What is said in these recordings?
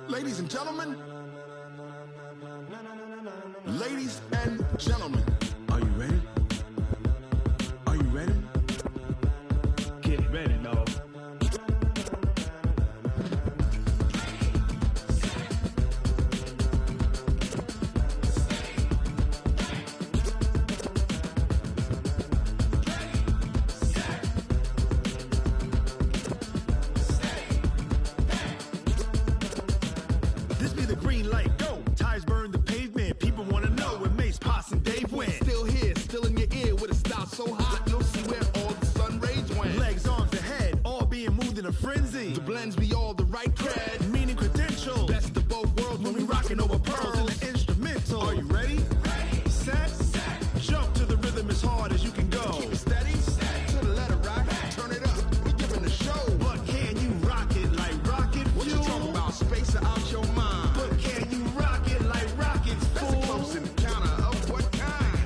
Ladies and gentlemen, ladies and gentlemen, are you ready? Are you ready? Get ready, dog. This be the green light, go. Tires burn the pavement. People want to know where Mace, Poss, and Dave went. Still here, still in your ear with a style so hot, you'll see where all the sun rays went. Legs, arms, and head, all being moved in a frenzy. The blends be all the right cred, meaning credentials. Best of both worlds when we rockin' over pearls in the instrumental. Are you ready? Set, jump to the rhythm as hard as you can go. Keep it steady, to the letter rock, turn it up. We giving the show. But can you rock it like rocket fuel? What you talking about? Space out your mind. But can you rock it like rockets, fool? That's a close encounter of what kind?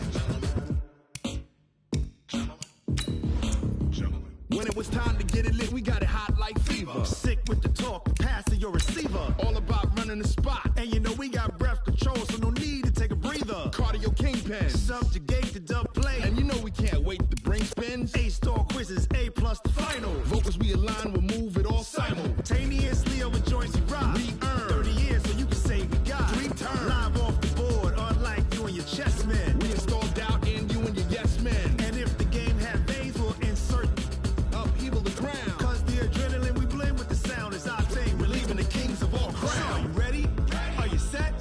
When it was time to get it lit, we got it hot like fever. Sick with the talk, passing your receiver. All about running the spot. And you know we got breath control, so no need to take a breather. Cardio kingpin, subjugate the dub play. And you know we can't wait to bring spins. A-star quizzes, A+ the final. Vocals we align, we'll move it all simultaneously over joints we rock. We earn 30 years, so you can say we got 3 turns. Live off the board, unlike you and your chess men. We install doubt in you and your yes men. And if the game had veins, we'll insert upheaval the ground. Cause the adrenaline we blend with the sound is our thing. We're leaving the kings of all crowns. So are you ready? Are you set?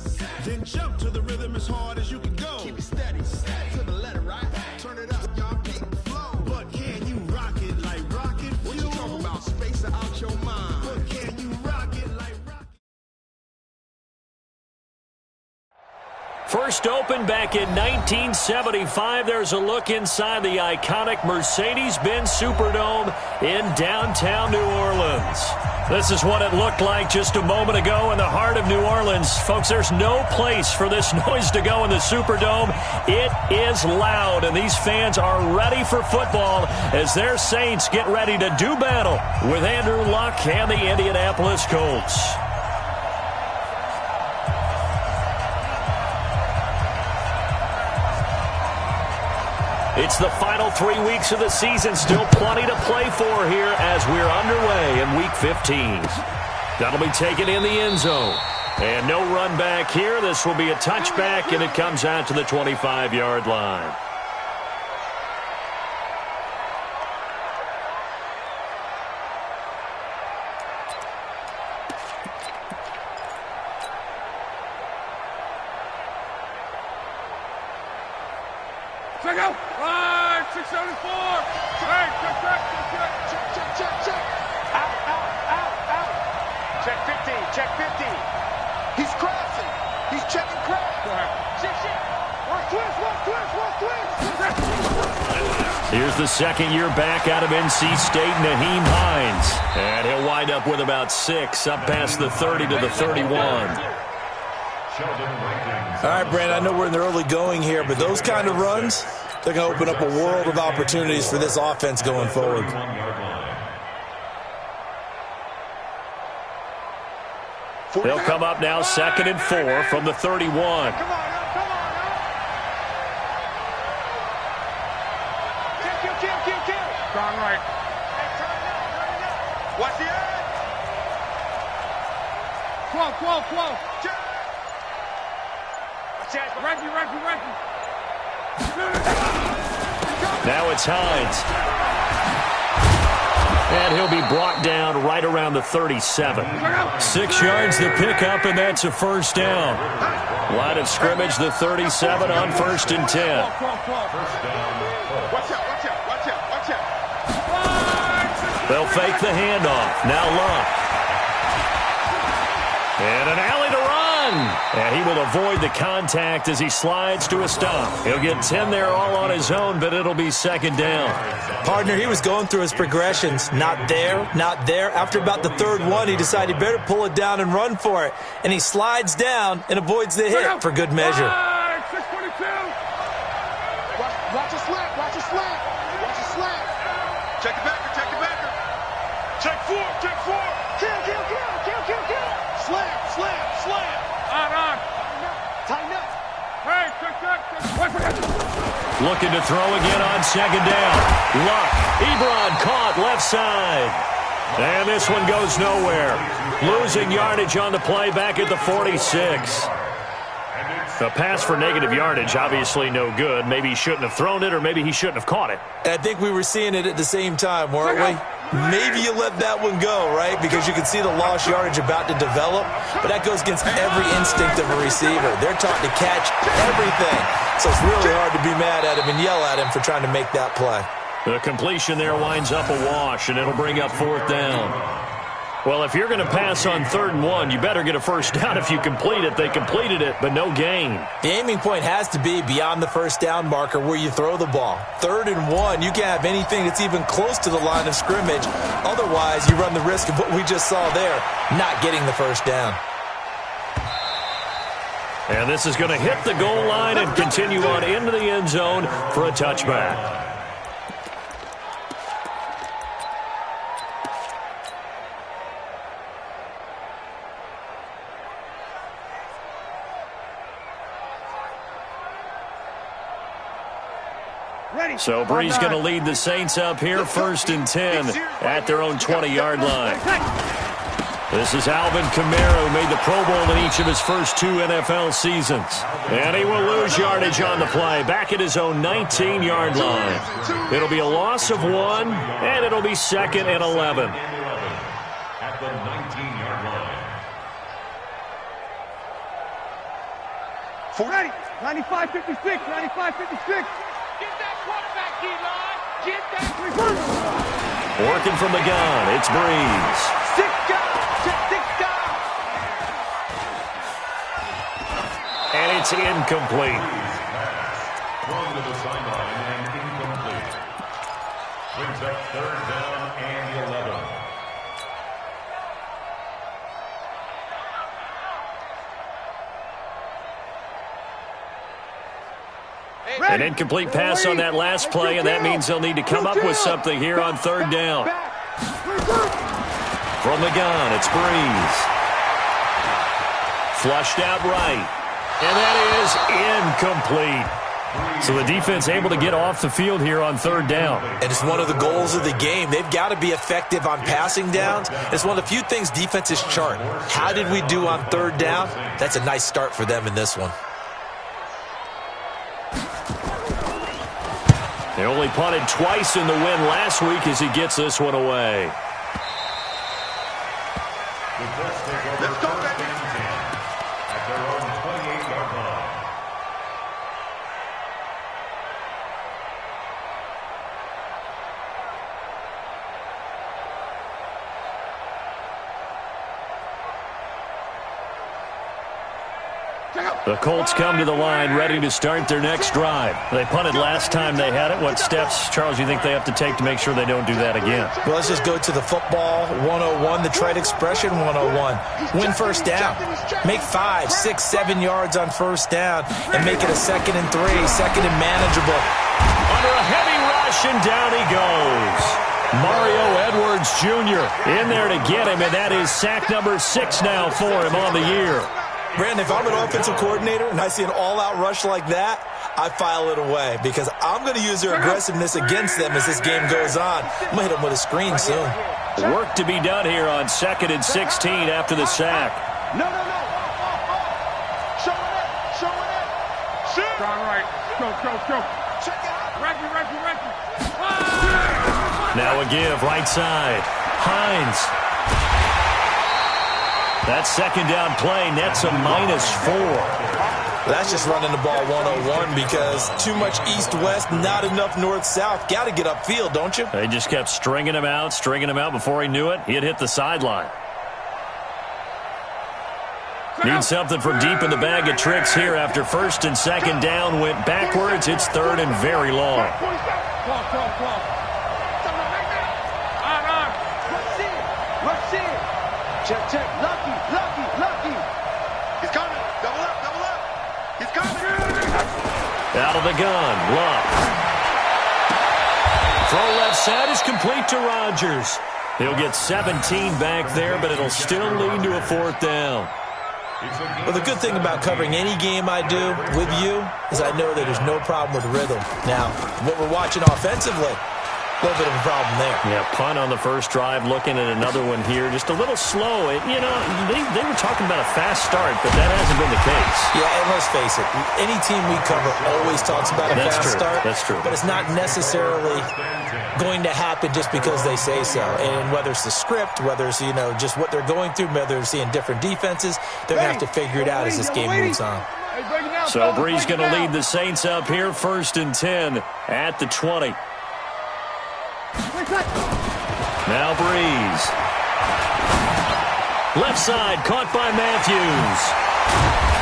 Then jump to the rhythm as hard as you can go. Keep it steady, to the letter right. Turn it up, y'all keep the flow. But can you rock it like rocket fuel? What you talking about? Space out your mind. But can you rock it like rocket? First opened back in 1975. There's a look inside the iconic Mercedes-Benz Superdome in downtown New Orleans. This is what it looked like just a moment ago in the heart of New Orleans. Folks, there's no place for this noise to go in the Superdome. It is loud, and these fans are ready for football as their Saints get ready to do battle with Andrew Luck and the Indianapolis Colts. It's the final 3 weeks of the season. Still plenty to play for here as we're underway in Week 15. That'll be taken in the end zone. And no run back here. This will be a touchback, and it comes out to the 25-yard line. Check out! 674! Hey, check! Out! Check 50, check 50. He's crashing. He's checking crash. Go ahead. Twist. Here's the second-year back out of NC State, Naheem Hines. And he'll wind up with about 6, up past the 30 to the 31. All right, Brandon, I know we're in the early going here, but those kind of runs, they're going to open up a world of opportunities for this offense going forward. They'll come up now 2nd and 4 from the 31. Come on. Kill. Gone right. Hey, turn it up. Watch the edge. 12. Ranky. Now it's Hines. And he'll be brought down right around the 37. 6 yards to pick up, and that's a first down. Line of scrimmage, the 37 on 1st and 10. Watch out. They'll fake the handoff. Now Luck. And an alley to run. And he will avoid the contact as he slides to a stop. He'll get 10 there all on his own, but it'll be second down. Partner, he was going through his progressions. Not there, not there. After about the third one, he decided he better pull it down and run for it. And he slides down and avoids the hit for good measure. 622. Watch a slant. Watch a slant. Watch a slant. Check the backer. Check the backer. Check four. Check four. Kill. Slam. On. Tighten up. Hey, check. Looking to throw again on second down. Luck. Ebron caught left side. And this one goes nowhere. Losing yardage on the play back at the 46. A pass for negative yardage, obviously no good. Maybe he shouldn't have thrown it, or maybe he shouldn't have caught it. I think we were seeing it at the same time, weren't we? Maybe you let that one go, right? Because you can see the lost yardage about to develop. But that goes against every instinct of a receiver. They're taught to catch everything. So it's really hard to be mad at him and yell at him for trying to make that play. The completion there winds up a wash, and it'll bring up fourth down. Well, if you're going to pass on 3rd and 1, you better get a first down if you complete it. They completed it, but no gain. The aiming point has to be beyond the first down marker where you throw the ball. 3rd and 1, you can't have anything that's even close to the line of scrimmage. Otherwise, you run the risk of what we just saw there, not getting the first down. And this is going to hit the goal line and continue on into the end zone for a touchback. So Bree's going to lead the Saints up here, 1st and 10 at their own 20-yard line. This is Alvin Kamara, who made the Pro Bowl in each of his first 2 NFL seasons. And he will lose yardage on the play, back at his own 19-yard line. It'll be a loss of 1, and it'll be 2nd and 11. At the 19-yard line. 95-56. 95-56. Get that quarterback, D-line. Get that receiver. Working from the gun, it's Breeze. 6 guys. 6 guys. And it's incomplete. Thrown to the sideline and incomplete. Brings up 3rd down and 11. An incomplete pass on that last play, and that means they'll need to come up with something here on 3rd down. From the gun, it's Breeze. Flushed out right. And that is incomplete. So the defense able to get off the field here on 3rd down. And it's one of the goals of the game. They've got to be effective on passing downs. It's one of the few things defenses chart. How did we do on 3rd down? That's a nice start for them in this one. They only punted twice in the win last week as he gets this one away. Let's go back at their own 28-yard line. The Colts come to the line ready to start their next drive. They punted last time they had it. What steps, Charles, you think they have to take to make sure they don't do that again? Well, let's just go to the football 101, the trade expression 101. Win first down. Make 5, 6, 7 yards on first down and make it a 2nd and 3, 2nd and manageable. Under a heavy rush, and down he goes. Mario Edwards Jr. in there to get him, and that is sack number 6 now for him on the year. Brandon, if I'm an offensive coordinator and I see an all-out rush like that, I file it away because I'm going to use their aggressiveness against them as this game goes on. I'm going to hit them with a screen soon. Work to be done here on 2nd and 16 after the sack. No. Show it. Shoot. Down right. Go. Check it out. Ranky. Now a give, right side. Hines. That 2nd down play nets a -4. That's just running the ball 101 because too much east-west, not enough north-south. Got to get upfield, don't you? They just kept stringing him out. Before he knew it, he had hit the sideline. Need something from deep in the bag of tricks here after first and second down went backwards. It's third and very long. Check. Lucky. He's coming. Double up. He's coming. Out of the gun. Love. Throw left side is complete to Rodgers. He'll get 17 back there, but it'll still lead to a fourth down. Well, the good thing about covering any game I do with you is I know that there's no problem with rhythm. Now, what we're watching offensively, a little bit of a problem there. Yeah, punt on the first drive, looking at another one here. Just a little slow. You know, they were talking about a fast start, but that hasn't been the case. Yeah, and let's face it, any team we cover always talks about a fast start. That's true. But it's not necessarily going to happen just because they say so. And whether it's the script, whether it's, you know, just what they're going through, whether they're seeing different defenses, they're going to have to figure it out as this game moves on. So Brees going to lead the Saints up here, first and 10 at the 20. Now Brees. Left side, caught by Matthews.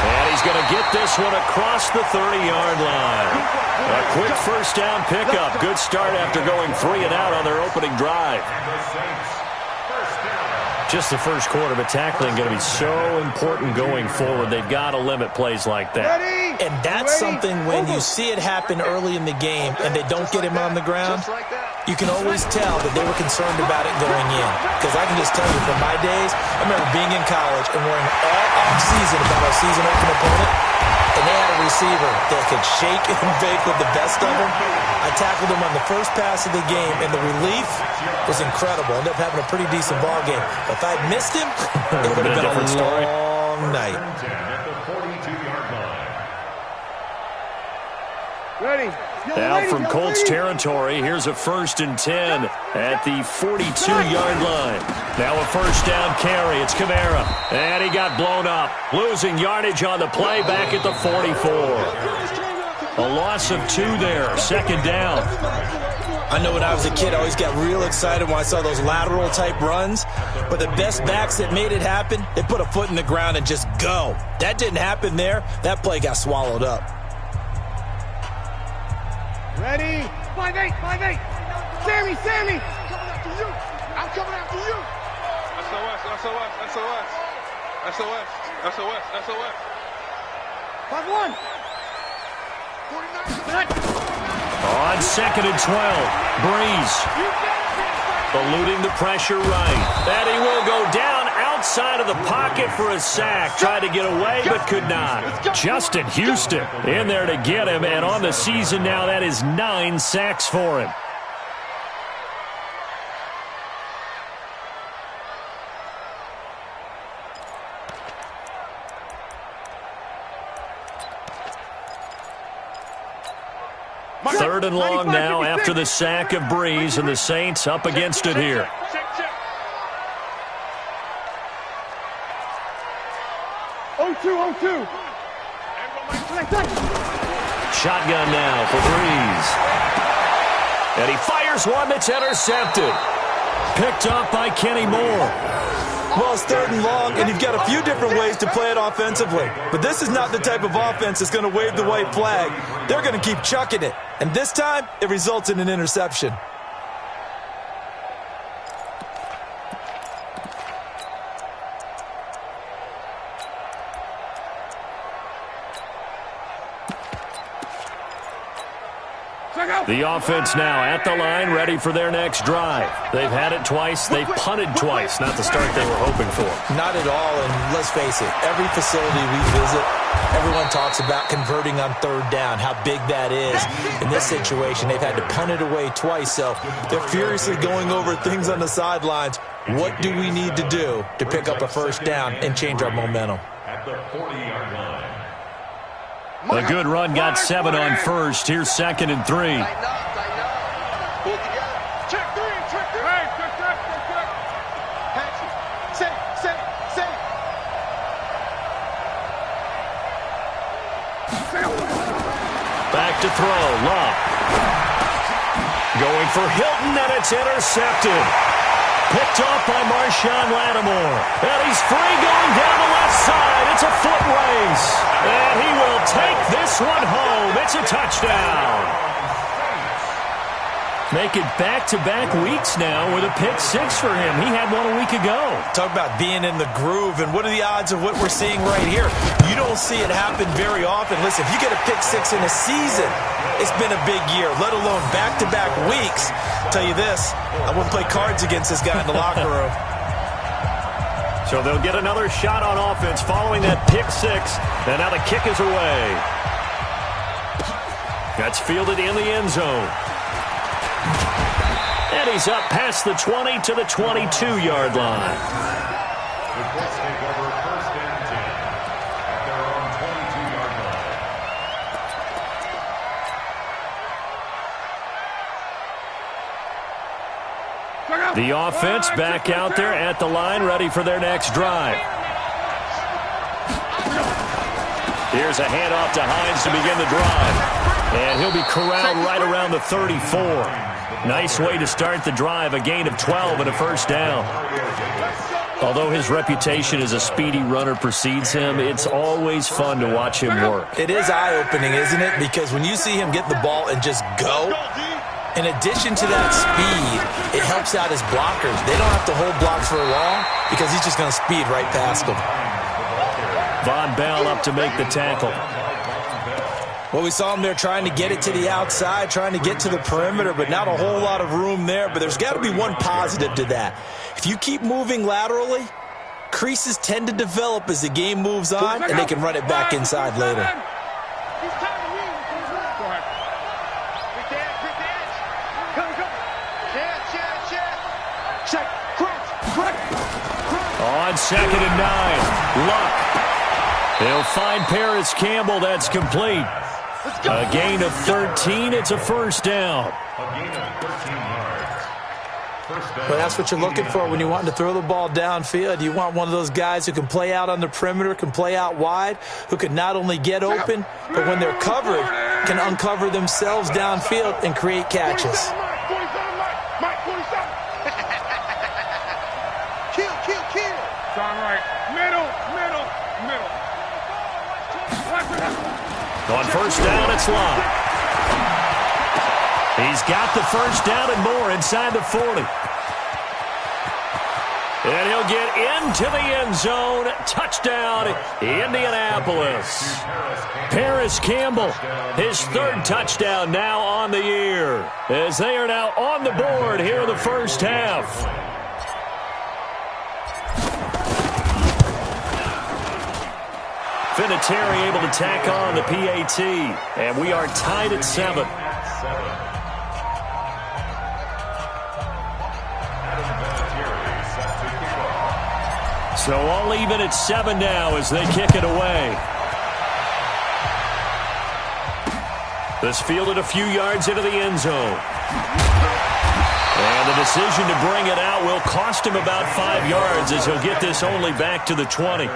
And he's going to get this one across the 30-yard line. A quick first down pickup. Good start after going 3 and out on their opening drive. Just the first quarter, but tackling going to be so important going forward. They've got to limit plays like that. And that's something when you see it happen early in the game and they don't get him on the ground, you can always tell that they were concerned about it going in. Because I can just tell you from my days, I remember being in college and worrying all off-season about our season opening opponent, and they had a receiver that could shake and bake with the best of them. I tackled him on the first pass of the game, and the relief was incredible. Ended up having a pretty decent ball game. But if I'd missed him, it would have been a long night. Ready. Out from Colts territory, here's a first and 10 at the 42-yard line. Now a first down carry. It's Kamara. And he got blown up. Losing yardage on the play back at the 44. A loss of 2 there. Second down. I know when I was a kid, I always got real excited when I saw those lateral-type runs. But the best backs that made it happen, they put a foot in the ground and just go. That didn't happen there. That play got swallowed up. Ready? 5-8. Sammy. I'm coming after you. SOS. 5-1. 49. On second and 12, Brees eluding the pressure right. And he will go down outside of the pocket for a sack. Tried to get away, but could not. Justin Houston in there to get him, and on the season now, that is 9 sacks for him. Third and long now after the sack of Brees, and the Saints up against it here. Oh, 2. Shotgun now for Brees. And he fires one that's intercepted. Picked off by Kenny Moore. Well, it's third and long, and you've got a few different ways to play it offensively. But this is not the type of offense that's going to wave the white flag. They're going to keep chucking it. And this time, it results in an interception. The offense now at the line, ready for their next drive. They've had it twice. They've punted twice. Not the start they were hoping for. Not at all, and let's face it, every facility we visit, everyone talks about converting on third down, how big that is. In this situation, they've had to punt it away twice, so they're furiously going over things on the sidelines. What do we need to do to pick up a first down and change our momentum? At the 40-yard line. A good run got 7 on first. Here's second and 3. Tighten up. Pull together. Check 3. Hey, check. Patch it. Set. Back to throw. Love. Going for Hilton, and it's intercepted. picked off by Marshawn Lattimore. And he's free going down the left side. It's a foot race. And he will take this one home. It's a touchdown. Make it back-to-back weeks now with a pick six for him. He had one a week ago. Talk about being in the groove, and what are the odds of what we're seeing right here? You don't see it happen very often. Listen, if you get a pick six in a season, it's been a big year, let alone back-to-back weeks. I'll tell you this, I wouldn't play cards against this guy in the locker room. So they'll get another shot on offense following that pick six, and now the kick is away. That's fielded in the end zone. And he's up past the 20 to the 22-yard line. The Colts take over 1st and 10 at their own 22-yard line. The offense back out there at the line, ready for their next drive. Here's a handoff to Hines to begin the drive. And he'll be corralled right around the 34. Nice way to start the drive, a gain of 12 and a first down. Although his reputation as a speedy runner precedes him, it's always fun to watch him work. It is eye-opening, isn't it? Because when you see him get the ball and just go, in addition to that speed, it helps out his blockers. They don't have to hold blocks for long because he's just going to speed right past them. Von Bell up to make the tackle. Well, we saw him there trying to get it to the outside, trying to get to the perimeter, but not a whole lot of room there. But there's got to be one positive to that. If you keep moving laterally, creases tend to develop as the game moves on, and they can run it back inside later. On 2nd and 9, Luck. They'll find Paris Campbell. That's complete. A gain of 13. It's a first down. A gain of 13 yards. First down. But that's what you're looking for when you want to throw the ball downfield. You want one of those guys who can play out on the perimeter, can play out wide, who can not only get open, but when they're covered, can uncover themselves downfield and create catches. On first down, it's Locke. He's got the first down and more inside the 40. And he'll get into the end zone. Touchdown, Indianapolis. Paris Campbell, his 3rd touchdown now on the year, as they are now on the board here in the first half. Vinatieri able to tack on the PAT, and we are tied at 7. So all even at 7 now as they kick it away. This fielded a few yards into the end zone. And the decision to bring it out will cost him about 5 yards as he'll get this only back to the 20.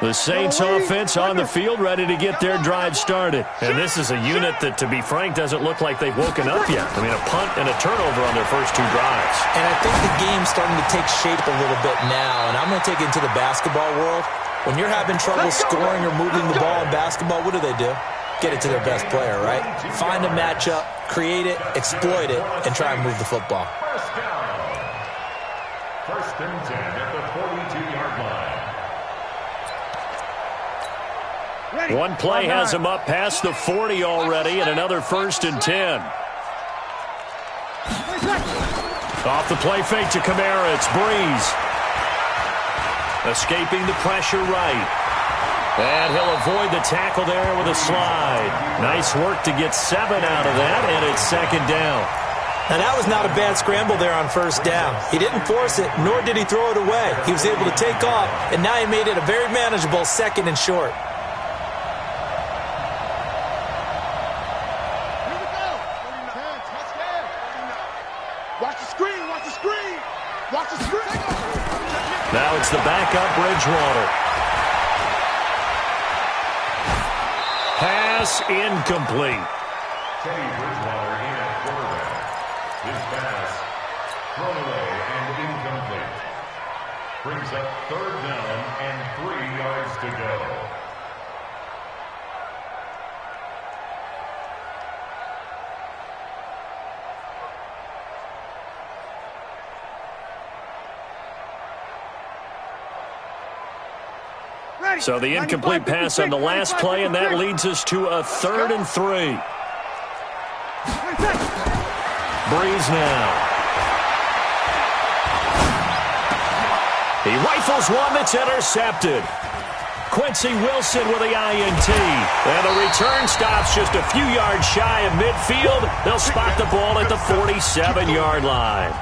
The Saints offense on the field, ready to get their drive started. And this is a unit that, to be frank, doesn't look like they've woken up yet. I mean, a punt and a turnover on their first 2 drives. And I think the game's starting to take shape a little bit now. And I'm going to take it into the basketball world. When you're having trouble scoring or moving the ball in basketball, what do? Get it to their best player, right? Find a matchup, create it, exploit it, and try and move the football. First down. 1st and 10 at the 42-yard line. One play has him up past the 40 already, and another 1st and 10. Off the play fake to Kamara, it's Breeze. Escaping the pressure right. And he'll avoid the tackle there with a slide. Nice work to get 7 out of that, and it's 2nd down. Now, that was not a bad scramble there on 1st down. He didn't force it, nor did he throw it away. He was able to take off, and now he made it a very manageable 2nd and short. Now it's the backup Bridgewater. Pass incomplete. Teddy Bridgewater in at quarterback. His pass thrown away and incomplete. Brings up 3rd down and 3 yards to go. So the incomplete pass on the last play, and that leads us to a 3rd and 3. Breeze now. He rifles one that's intercepted. Quincy Wilson with the INT. And the return stops just a few yards shy of midfield. They'll spot the ball at the 47-yard line.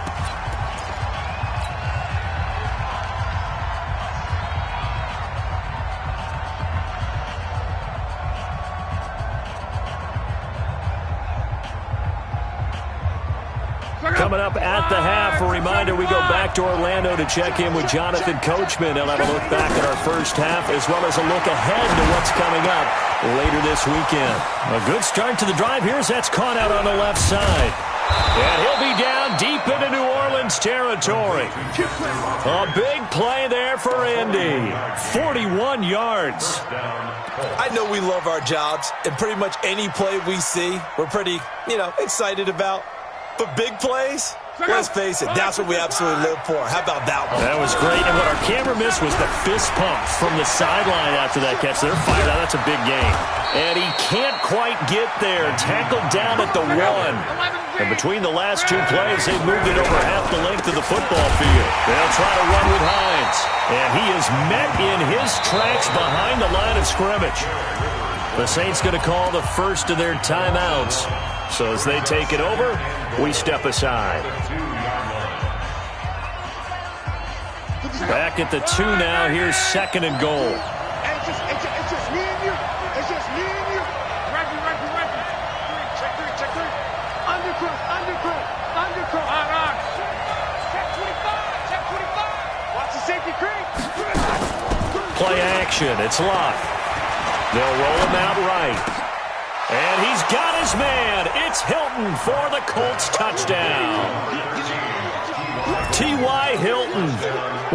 Coming up at the half, a reminder, we go back to Orlando to check in with Jonathan Coachman. He'll have a look back at our first half as well as a look ahead to what's coming up later this weekend. A good start to the drive here as that's caught out on the left side. And he'll be down deep into New Orleans territory. A big play there for Indy. 41 yards. I know we love our jobs, and pretty much any play we see, we're pretty, excited about. But big plays, let's face it, that's what we absolutely live for. How about that one? That was great. And what our camera missed was the fist pump from the sideline after that catch. They're fired out. That's a big game. And he can't quite get there. Tackled down at the 1. And between the last 2 plays, they've moved it over half the length of the football field. They'll try to run with Hines. And he is met in his tracks behind the line of scrimmage. The Saints going to call the first of their timeouts. So as they take it over, we step aside. Back at the 2 now. Here's 2nd and goal. It's just me and you. It's just me and you. Right. Check 3. Undercross. On. Check 25. Watch the safety creep. Play action. It's Locke. They'll roll him out right. And he's got his man. It's Hilton for the Colts touchdown. T.Y. Hilton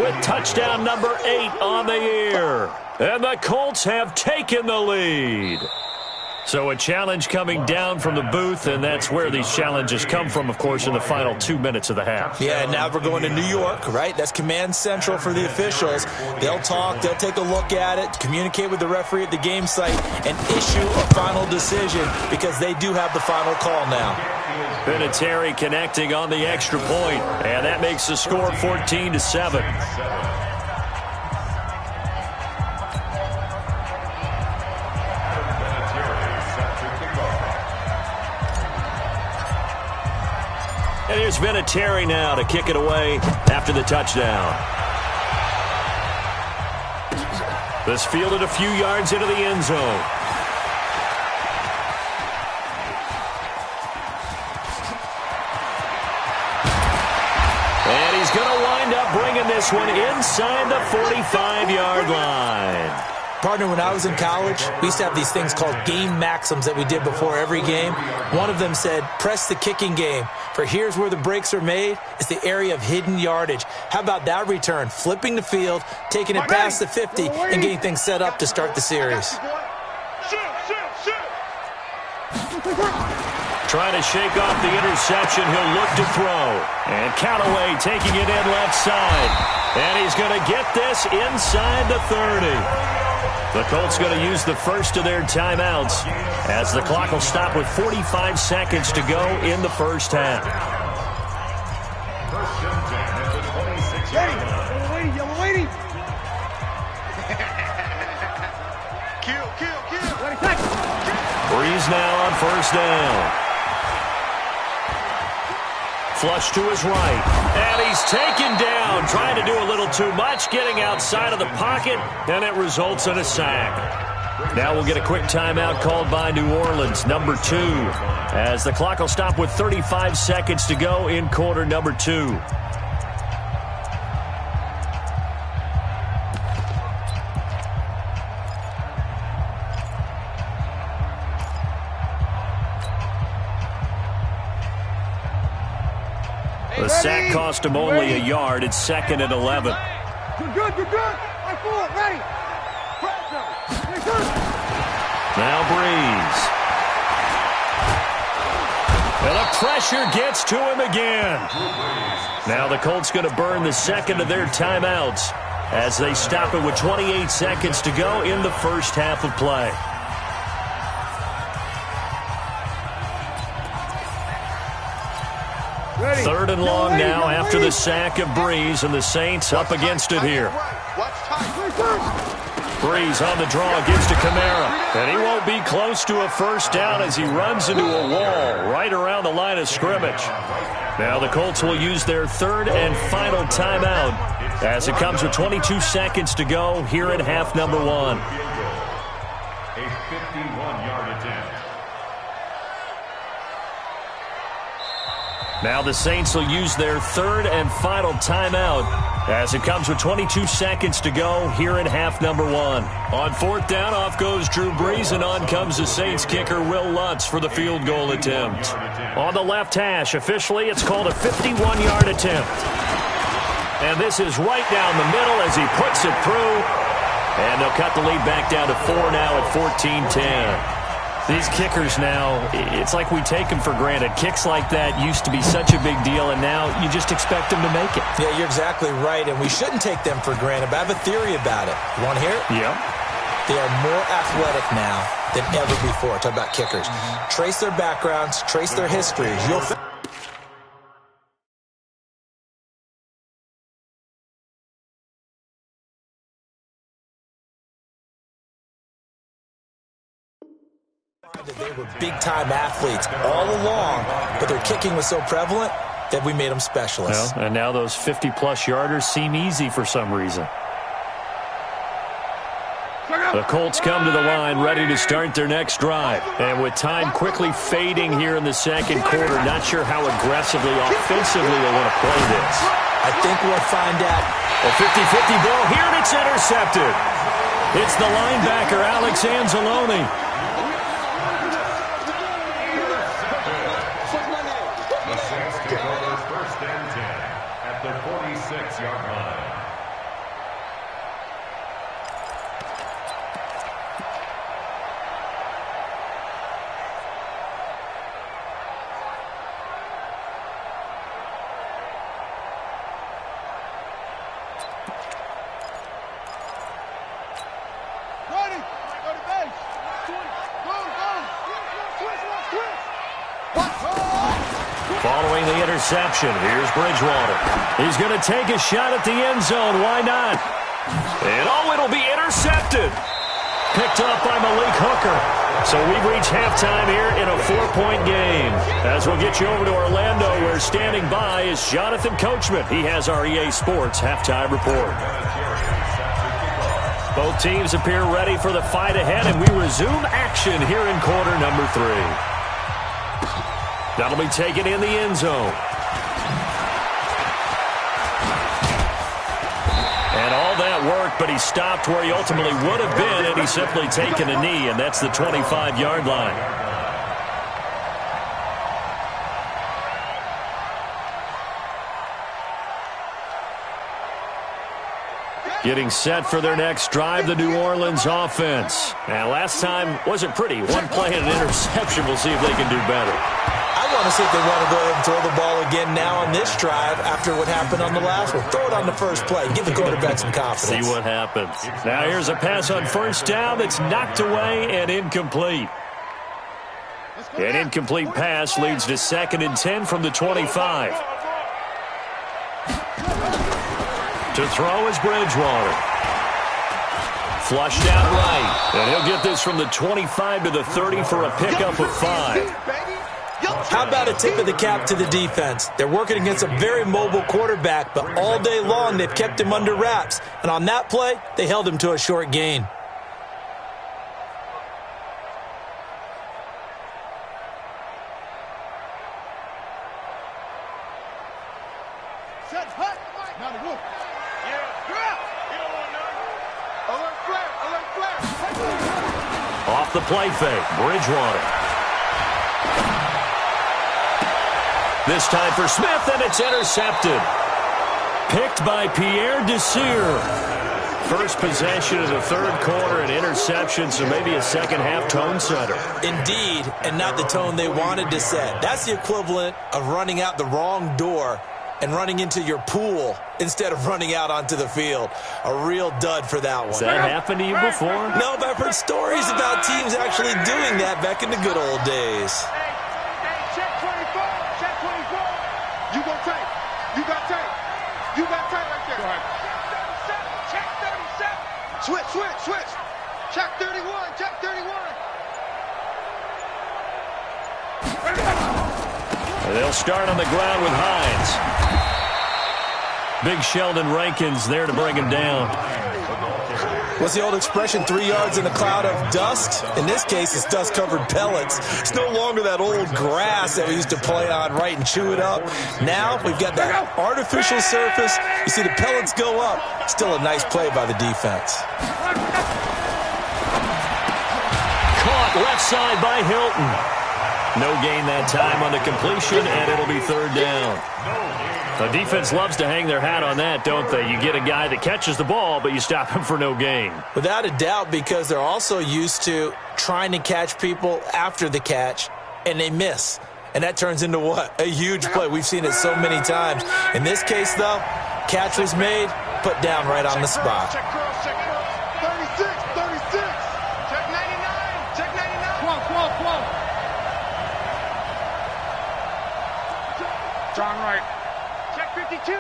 with touchdown number 8 on the year. And the Colts have taken the lead. So a challenge coming down from the booth, and that's where these challenges come from, of course, in the final 2 minutes of the half. Yeah, now we're going to New York, right? That's command central for the officials. They'll talk, they'll take a look at it, communicate with the referee at the game site, and issue a final decision because they do have the final call now. Vinatieri connecting on the extra point, and that makes the score 14-7. And here's Vinatieri now to kick it away after the touchdown. This fielded a few yards into the end zone. And he's going to wind up bringing this one inside the 45-yard line. Partner, when I was in college, we used to have these things called game maxims that we did before every game. One of them said, press the kicking game. For here's where the breaks are made. It's the area of hidden yardage. How about that return? Flipping the field, taking it past the 50, and getting things set up to start the series. Trying to shake off the interception. He'll look to throw. And Callaway taking it in left side. And he's going to get this inside the 30. The Colts going to use the first of their timeouts as the clock will stop with 45 seconds to go in the first half. Yellow lady. Kill. Breeze now on first down. Flush to his right. And he's taken down, trying to do a little too much, getting outside of the pocket, and it results in a sack. Now we'll get a quick timeout called by New Orleans, number 2, as the clock will stop with 35 seconds to go in quarter number 2. sack cost him only a yard. It's 2nd and 11. You're good, you're good. Right forward, ready. Now Breeze. And the pressure gets to him again. Now the Colts going to burn the second of their timeouts as they stop it with 28 seconds to go in the first half of play. Ready. 3rd and long now after the sack of Breeze, and the Saints up against it here. Breeze on the draw, gives to Kamara. And he won't be close to a first down as he runs into a wall right around the line of scrimmage. Now the Colts will use their 3rd and final timeout as it comes with 22 seconds to go here in half number 1. A 51-yard attempt. Now the Saints will use their 3rd and final timeout as it comes with 22 seconds to go here in half number 1. On 4th down, off goes Drew Brees, and on comes the Saints kicker Will Lutz for the field goal attempt. On the left hash, officially it's called a 51-yard attempt. And this is right down the middle as he puts it through. And they'll cut the lead back down to 4 now at 14-10. These kickers now, it's like we take them for granted. Kicks like that used to be such a big deal, and now you just expect them to make it. Yeah, you're exactly right, and we shouldn't take them for granted, but I have a theory about it. You want to hear it? Yeah. They are more athletic now than ever before. Talk about kickers. Trace their backgrounds, trace their histories. You'll that they were big-time athletes all along, but their kicking was so prevalent that we made them specialists. Well, and now those 50-plus yarders seem easy for some reason. The Colts come to the line ready to start their next drive. And with time quickly fading here in the second quarter, not sure how aggressively, offensively they want to play this. I think we'll find out. A 50-50 ball here, and it's intercepted. It's the linebacker, Alex Anzalone. Take over 1st and 10 at the 46-yard line. Ready. Go to base. Following the interception, here's Bridgewater. He's going to take a shot at the end zone. Why not? And it'll be intercepted. Picked up by Malik Hooker. So we've reached halftime here in a 4-point game. As we'll get you over to Orlando, where standing by is Jonathan Coachman. He has our EA Sports halftime report. Both teams appear ready for the fight ahead, and we resume action here in quarter number 3. That'll be taken in the end zone. And all that worked, but he stopped where he ultimately would have been, and he's simply taken a knee, and that's the 25-yard line. Getting set for their next drive, the New Orleans offense. Now, last time wasn't pretty. One play and an interception. We'll see if they can do better. I want to see if they want to go ahead and throw the ball again now on this drive after what happened on the last one. Throw it on the first play. Give the quarterback some confidence. See what happens. Now here's a pass on 1st down that's knocked away and incomplete. An incomplete pass leads to 2nd and 10 from the 25. To throw is Bridgewater. Flushed out right. And he'll get this from the 25 to the 30 for a pickup of 5. How about a tip of the cap to the defense? They're working against a very mobile quarterback, but all day long they've kept him under wraps. And on that play, they held him to a short gain. Set, hut. Now the roof. Yeah. Drop. You don't want none. Alert flare. Alert flare. Off the play fake, Bridgewater. This time for Smith, and it's intercepted. Picked by Pierre Desir. First possession of the third quarter, an interception, so maybe a second-half tone setter. Indeed, and not the tone they wanted to set. That's the equivalent of running out the wrong door and running into your pool instead of running out onto the field. A real dud for that one. Has that happened to you before? No, but I've heard stories about teams actually doing that back in the good old days. Hey, check 24, check 24. You gon' take. You got take. You got take right there. Go ahead. Check 37. Switch. Check 31, check 31. They'll start on the ground with Hines. Big Sheldon Rankins there to bring him down. What's the old expression, 3 yards in a cloud of dust? In this case, it's dust-covered pellets. It's no longer that old grass that we used to play on, right, and chew it up. Now we've got that artificial surface. You see the pellets go up. Still a nice play by the defense. Caught left side by Hilton. No gain that time on the completion, and it'll be third down. The defense loves to hang their hat on that, don't they? You get a guy that catches the ball, but you stop him for no gain. Without a doubt, because they're also used to trying to catch people after the catch, and they miss. And that turns into what? A huge play. We've seen it so many times. In this case, though, catch was made, put down right on the spot. Check girls, check girls. 36. Check 99, check 99. Come on. John Wright. Check 52.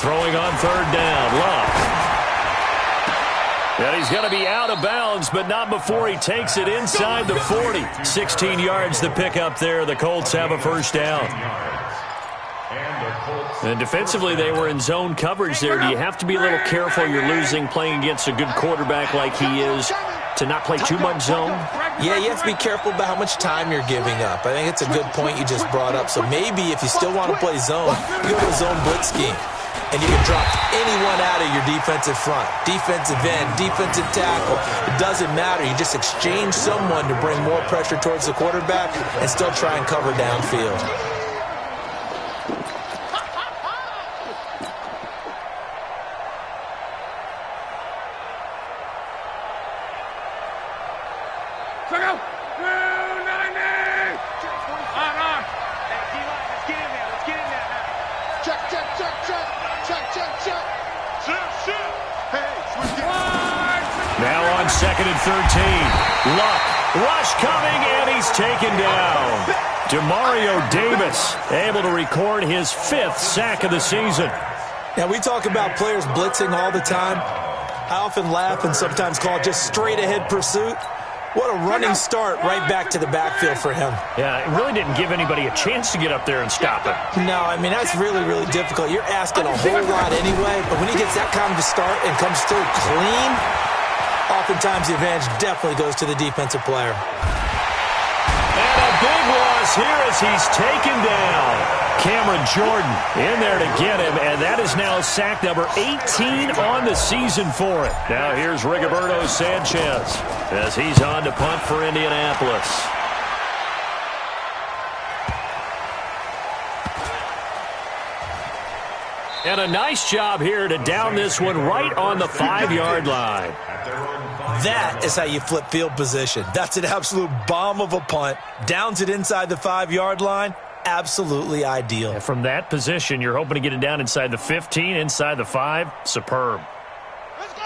Throwing on third down, Love. And he's going to be out of bounds, but not before he takes it inside the 40. 16 yards to pick up there. The Colts have a first down. And defensively, they were in zone coverage there. Do you have to be a little careful? You're losing, playing against a good quarterback like he is, to not play too much zone? Yeah, you have to be careful about how much time you're giving up. I think it's a good point you just brought up. So maybe if you still want to play zone, you go to a zone blitz scheme. And you can drop anyone out of your defensive front, defensive end, defensive tackle. It doesn't matter. You just exchange someone to bring more pressure towards the quarterback and still try and cover downfield. Now on 2nd and 13. Luck. Rush coming, and he's taken down. Demario Davis able to record his 5th sack of the season. Now, we talk about players blitzing all the time. I often laugh and sometimes call it just straight-ahead pursuit. What a running start right back to the backfield for him. Yeah, it really didn't give anybody a chance to get up there and stop it. No, I mean, that's really, really difficult. You're asking a whole lot anyway, but when he gets that kind of a start and comes through clean, oftentimes the advantage definitely goes to the defensive player. And a big loss here as he's taken down. Cameron Jordan in there to get him, and that is now sack number 18 on the season for it. Now here's Rigoberto Sanchez as he's on to punt for Indianapolis. And a nice job here to down this one right on the 5-yard line. That is how you flip field position. That's an absolute bomb of a punt. Downs it inside the 5-yard line. Absolutely ideal. And from that position, you're hoping to get it down inside the 15, inside the 5. Superb.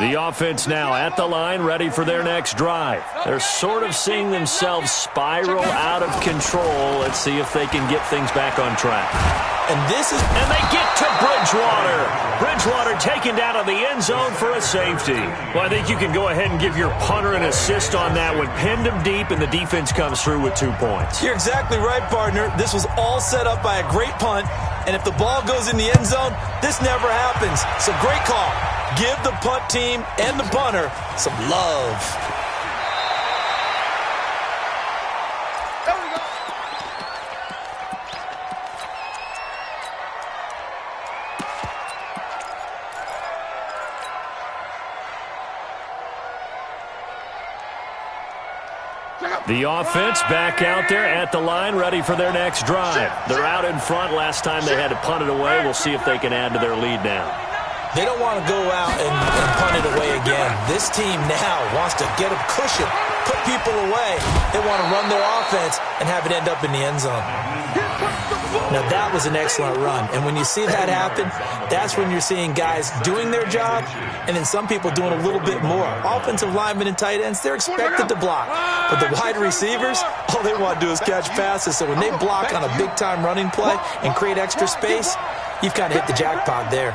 The offense now at the line, ready for their next drive. They're sort of seeing themselves spiral out of control. Let's see if they can get things back on track. And they get to Bridgewater. Bridgewater taken down on the end zone for a safety. Well, I think you can go ahead and give your punter an assist on that one. Pinned him deep, and the defense comes through with 2 points. You're exactly right, partner. This was all set up by a great punt. And if the ball goes in the end zone, this never happens. So great call. Give the punt team and the punter some love. The offense back out there at the line, ready for their next drive. They're out in front. Last time they had to punt it away. We'll see if they can add to their lead now. They don't want to go out and punt it away again. This team now wants to get a cushion, put people away. They want to run their offense and have it end up in the end zone. Now, that was an excellent run. And when you see that happen, that's when you're seeing guys doing their job and then some people doing a little bit more. Offensive linemen and tight ends, they're expected to block. But the wide receivers, all they want to do is catch passes. So when they block on a big-time running play and create extra space, you've kind of hit the jackpot there.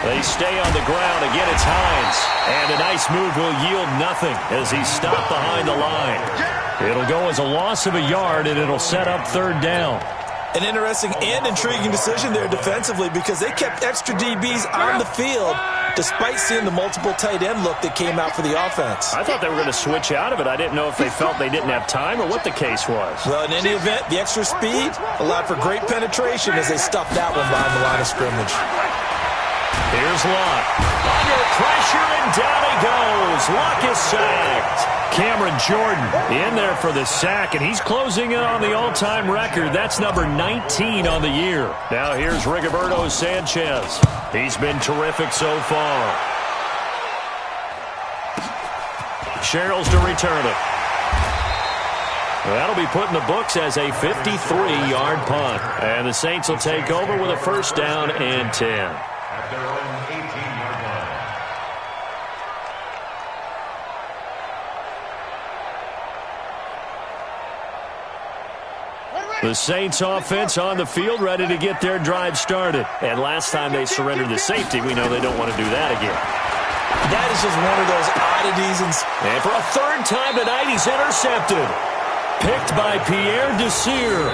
They stay on the ground. Again, it's Hines. And a nice move will yield nothing as he's stopped behind the line. It'll go as a loss of a yard, and it'll set up third down. An interesting and intriguing decision there defensively because they kept extra DBs on the field despite seeing the multiple tight end look that came out for the offense. I thought they were going to switch out of it. I didn't know if they felt they didn't have time or what the case was. Well, in any event, the extra speed allowed for great penetration as they stuffed that one behind the line of scrimmage. Here's Luck. Under pressure, and down he goes. Luck is sacked. Cameron Jordan in there for the sack, and he's closing in on the all-time record. That's number 19 on the year. Now here's Rigoberto Sanchez. He's been terrific so far. Sherrills to return it. That'll be put in the books as a 53-yard punt. And the Saints will take over with a first down and 10. At their own 18-yard line. The Saints offense on the field, ready to get their drive started. And last time they surrendered the safety, we know they don't want to do that again. That is just one of those oddities. And for a third time tonight, he's intercepted. Picked by Pierre Desir.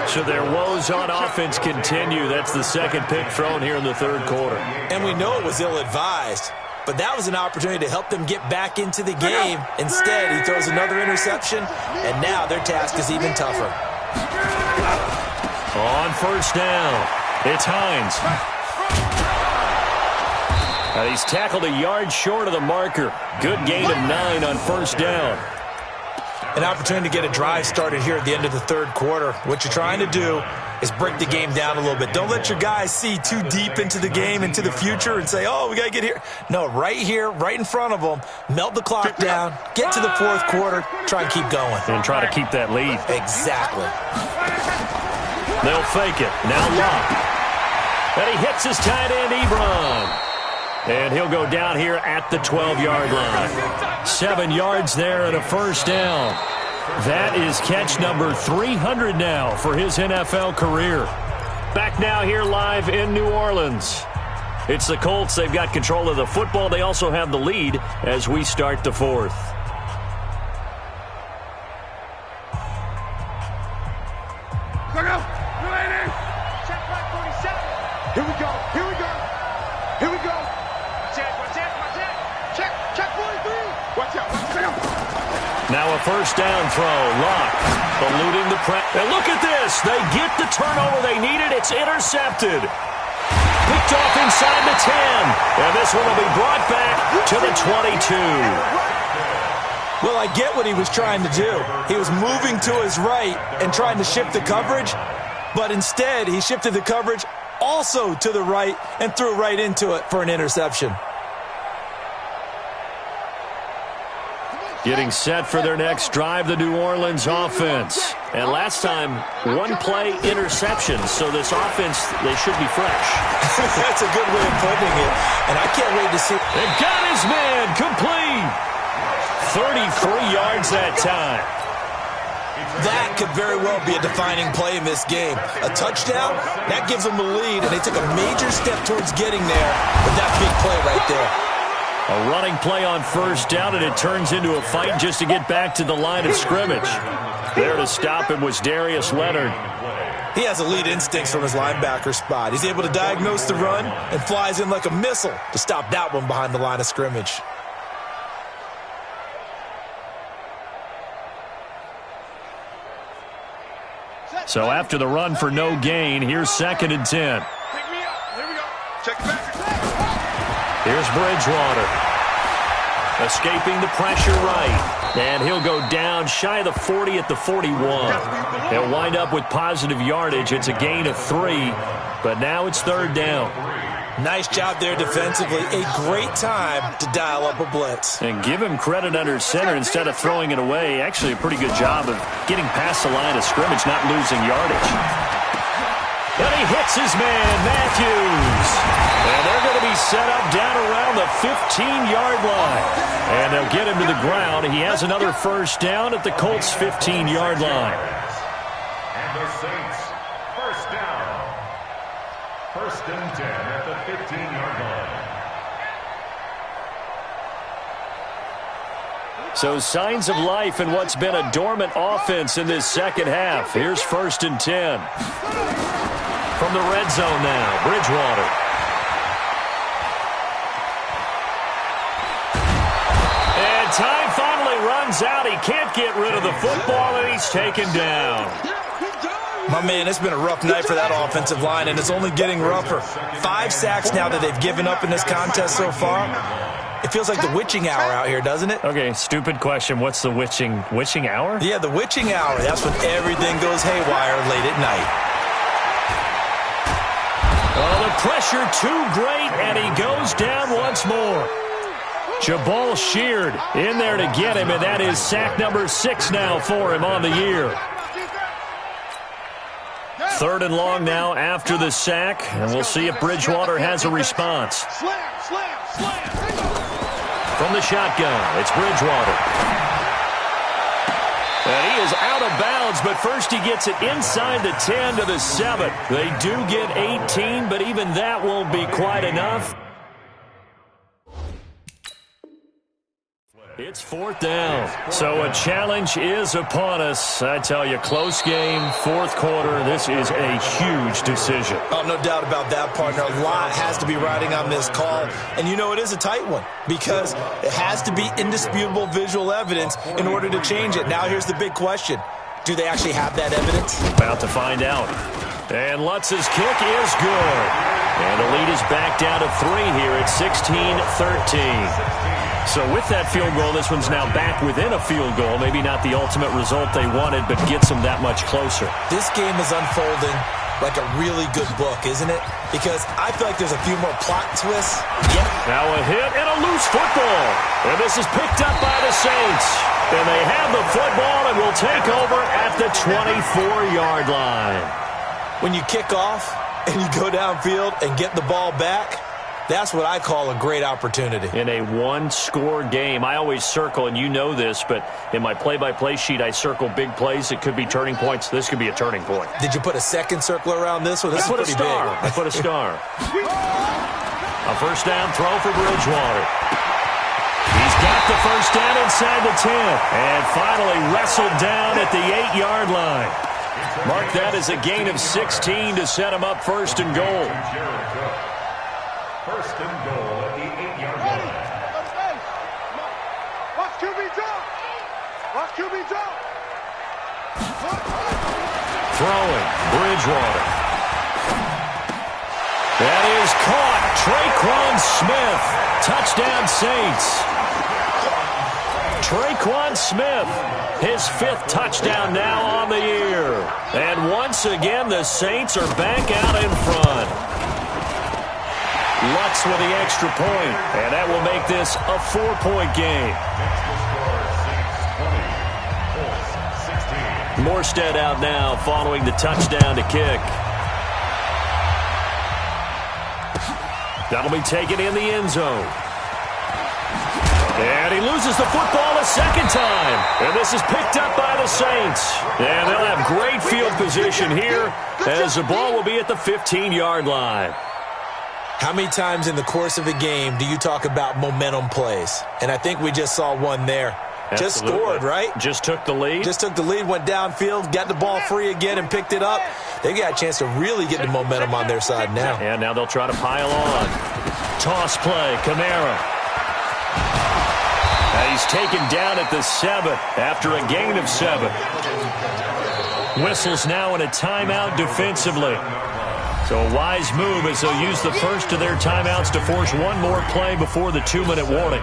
So their woes on offense continue. That's the second pick thrown here in the third quarter. And we know it was ill-advised, but that was an opportunity to help them get back into the game. Instead, he throws another interception, and now their task is even tougher. On first down, it's Hines. Now he's tackled a yard short of the marker. Good gain of 9 on first down. An opportunity to get a drive started here at the end of the third quarter. What you're trying to do is break the game down a little bit. Don't let your guys see too deep into the game, into the future, and say, oh, we got to get here. No, right here, right in front of them, melt the clock down, get to the fourth quarter, try and keep going. And try to keep that lead. Exactly. They'll fake it. Now Luck. And he hits his tight end, Ebron. And he'll go down here at the 12-yard line. 7 yards there and a first down. That is catch number 300 now for his NFL career. Back now here live in New Orleans. It's the Colts. They've got control of the football. They also have the lead as we start the fourth. Look out! Check back 47. Here we go. Here we go. Here we go. Watch out. Check 43. Watch out. Now a first down throw. Luck eluding the press. And look at this. They get the turnover they needed. It's intercepted. Picked off inside the 10. And this one will be brought back to the 22. Well, I get what he was trying to do. He was moving to his right and trying to shift the coverage, but instead he shifted the coverage also to the right and threw right into it for an interception. Getting set for their next drive, the New Orleans offense. And last time, one-play interceptions, so this offense, they should be fresh. That's a good way of putting it, and I can't wait to see. And got his man complete. 33 yards that time. That could very well be a defining play in this game. A touchdown, that gives them the lead, and they took a major step towards getting there with that big play right there. A running play on first down, and it turns into a fight just to get back to the line of scrimmage. There to stop him was Darius Leonard. He has elite instincts from his linebacker spot. He's able to diagnose the run and flies in like a missile to stop that one behind the line of scrimmage. So after the run for no gain, here's 2nd and 10. Pick me up. Here we go. Check it back. Here's Bridgewater. Escaping the pressure right. And he'll go down shy of the 40 at the 41. They'll wind up with positive yardage. It's a gain of 3, but now it's third down. Nice job there defensively. A great time to dial up a blitz. And give him credit under center instead of throwing it away. Actually a pretty good job of getting past the line of scrimmage, not losing yardage. And he hits his man, Matthews. And they're going to be set up down around the 15-yard line. And they'll get him to the ground. He has another first down at the Colts' 15-yard line. And the Saints, first down. First and 10 at the 15-yard line. So signs of life in what's been a dormant offense in this second half. Here's first and 10. From the red zone now, Bridgewater. And time finally runs out. He can't get rid of the football, and he's taken down. My man, it's been a rough night for that offensive line, and it's only getting rougher. 5 sacks now that they've given up in this contest so far. It feels like the witching hour out here, doesn't it? Okay, stupid question. What's the witching hour? Yeah, the witching hour. That's when everything goes haywire late at night. Oh, the pressure too great, and he goes down once more. Jabal Sheard in there to get him, and that is sack number 6 now for him on the year. Third and long now after the sack, and we'll see if Bridgewater has a response. From the shotgun, it's Bridgewater. And he is out of bounds, but first he gets it inside the 10 to the 7. They do get 18, but even that won't be quite enough. It's fourth down. So a challenge is upon us. I tell you, close game, fourth quarter. This is a huge decision. Oh, no doubt about that, partner. A lot has to be riding on this call. And you know it is a tight one because it has to be indisputable visual evidence in order to change it. Now here's the big question. Do they actually have that evidence? About to find out. And Lutz's kick is good. And the lead is back down to 3 here at 16-13. So with that field goal, this one's now back within a field goal. Maybe not the ultimate result they wanted, but gets them that much closer. This game is unfolding like a really good book, isn't it? Because I feel like there's a few more plot twists. Yeah. Now a hit and a loose football. And this is picked up by the Saints. And they have the football and will take over at the 24-yard line. When you kick off and you go downfield and get the ball back, that's what I call a great opportunity. In a one-score game, I always circle, and you know this, but in my play-by-play sheet, I circle big plays. It could be turning points. This could be a turning point. Did you put a second circle around this one? This is pretty big. I put a star. A first down throw for Bridgewater. He's got the first down inside the 10, and finally wrestled down at the 8-yard line. Mark that as a gain of 16 to set him up first and goal. First and goal at the 8-yard line. Watch QB jump. Watch QB jump. Throwing, Bridgewater. That is caught. Traquan Smith. Touchdown Saints. Traquan Smith, his 5th touchdown now on the year. And once again, the Saints are back out in front. Lutz with the extra point, and that will make this a 4-point game. Morstead out now following the touchdown to kick. That'll be taken in the end zone. And he loses the football a second time. And this is picked up by the Saints. And they'll have great field position here as the ball will be at the 15-yard line. How many times in the course of a game do you talk about momentum plays? And I think we just saw one there. Absolutely. Just scored, right? Just took the lead. Just took the lead, went downfield, got the ball free again and picked it up. They got a chance to really get the momentum on their side now. And now they'll try to pile on. Toss play, Kamara. And he's taken down at the 7 after a gain of 7. Whistles now in a timeout defensively. So a wise move as they'll use the first of their timeouts to force one more play before the 2-minute warning.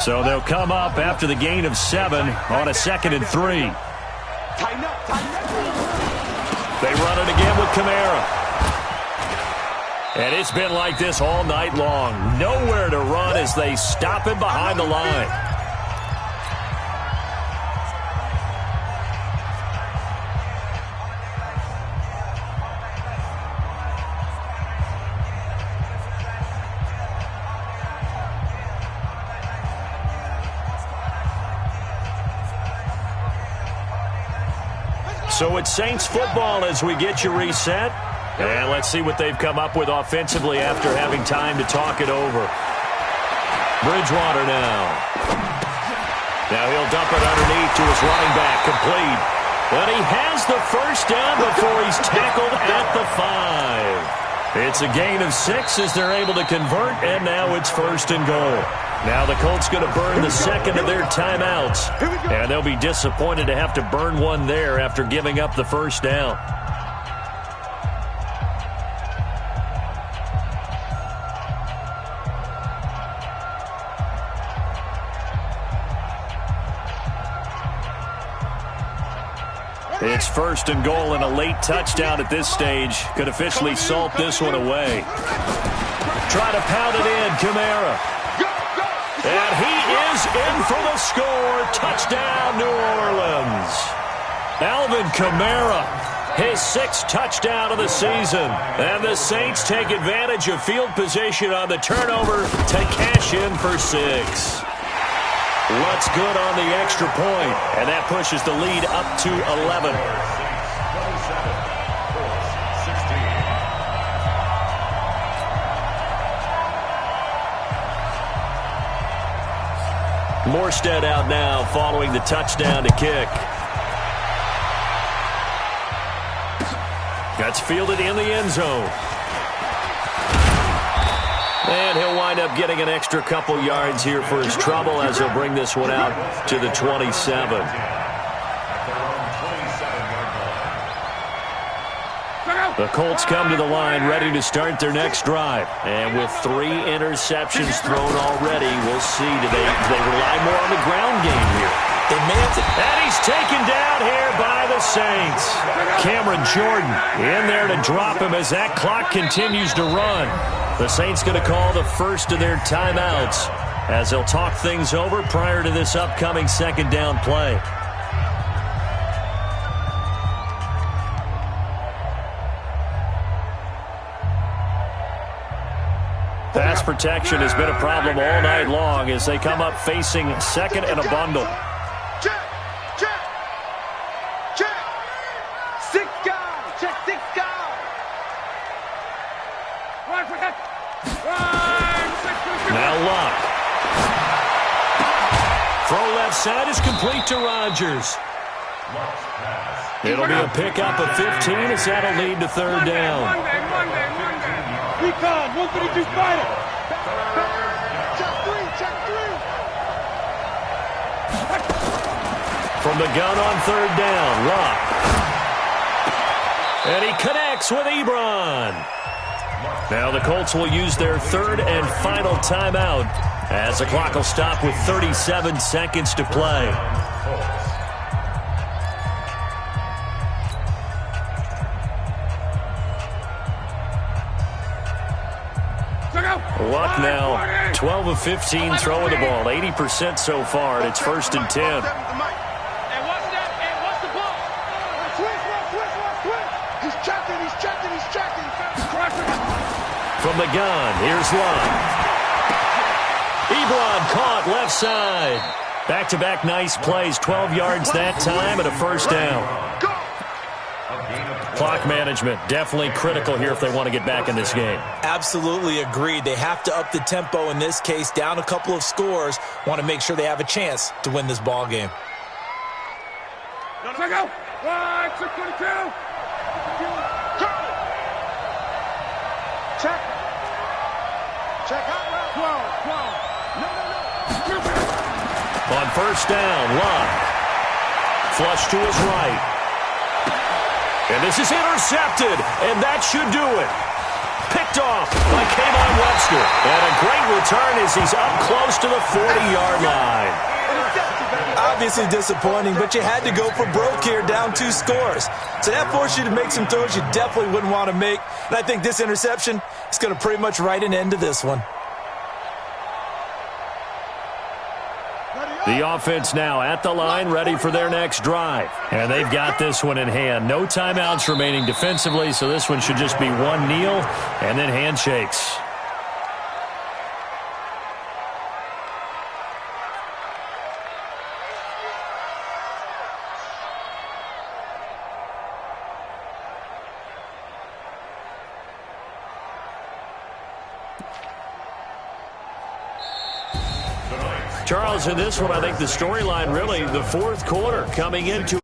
So they'll come up after the gain of 7 on a 2nd and 3. They run it again with Kamara. And it's been like this all night long. Nowhere to run as they stop him behind the line. So it's Saints football as we get you reset. And let's see what they've come up with offensively after having time to talk it over. Bridgewater now. Now he'll dump it underneath to his running back, complete. But he has the first down before he's tackled at the 5. It's a gain of 6 as they're able to convert, and now it's 1st and goal. Now the Colts going to burn the second of their timeouts, and they'll be disappointed to have to burn one there after giving up the first down. It's 1st and goal, and a late touchdown at this stage could officially salt this one away. Try to pound it in, Kamara. And he is in for the score. Touchdown, New Orleans. Alvin Kamara, his 6th touchdown of the season. And the Saints take advantage of field position on the turnover to cash in for 6. Lutz good on the extra point, and that pushes the lead up to 11. Morstead out now following the touchdown to kick. That's fielded in the end zone. And he'll wind up getting an extra couple yards here for his trouble as he'll bring this one out to the 27. The Colts come to the line ready to start their next drive. And with 3 interceptions thrown already, we'll see. Do they rely more on the ground game here? They may have to. And he's taken down here by the Saints. Cameron Jordan in there to drop him as that clock continues to run. The Saints going to call the first of their timeouts as they'll talk things over prior to this upcoming 2nd down play. Pass protection has been a problem all night long as they come up facing 2nd and a bundle. Check. 6 guys. Check 6 guys. Now Luck. Throw left side is complete to Rodgers. It'll be a pickup of 15 as that'll lead to 3rd down. Recon, 132 fighter. Check 3. From the gun on 3rd down, Luck. And he connects with Ebron. Now the Colts will use their 3rd and final timeout as the clock will stop with 37 seconds to play. Luck now, 12 of 15 throwing the ball, 80% so far, and it's 1st and 10. He's checking. From the gun, here's Luck. Ebron caught left side. Back-to-back nice plays, 12 yards that time and a 1st down. Clock management, definitely critical here if they want to get back in this game. Absolutely agreed. They have to up the tempo in this case, down a couple of scores. Want to make sure they have a chance to win this ball game. Check out. 1, 622. Check. Check out route. 12. No. On first down, Love. Flush to his right. And this is intercepted, and that should do it. Picked off by Kayvon Webster. And a great return as he's up close to the 40-yard line. Obviously disappointing, but you had to go for broke here, down 2 scores. So that forced you to make some throws you definitely wouldn't want to make. And I think this interception is going to pretty much write an end to this one. The offense now at the line, ready for their next drive. And they've got this one in hand. No timeouts remaining defensively, so this one should just be one kneel and then handshakes. Charles, in this one, I think the storyline really, the fourth quarter coming into